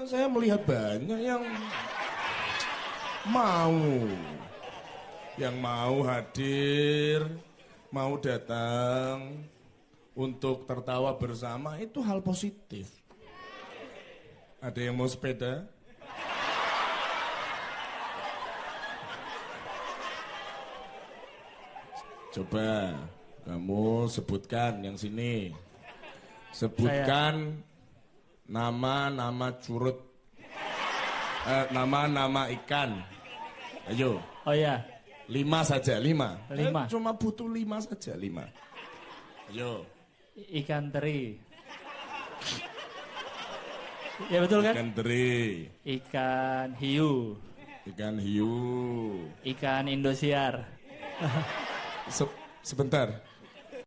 Saya melihat banyak yang mau hadir, mau datang untuk tertawa bersama, itu hal positif. Ada yang mau sepeda? Coba kamu sebutkan yang sini. Sebutkan nama-nama curut. Nama-nama ikan. Ayo. Oh ya. 5 saja, 5. Cuma butuh 5 saja, 5. Ayo. Ikan teri. Ya betul kan? Ikan teri. Ikan hiu. Ikan hiu. Ikan Indosiar. Sebentar.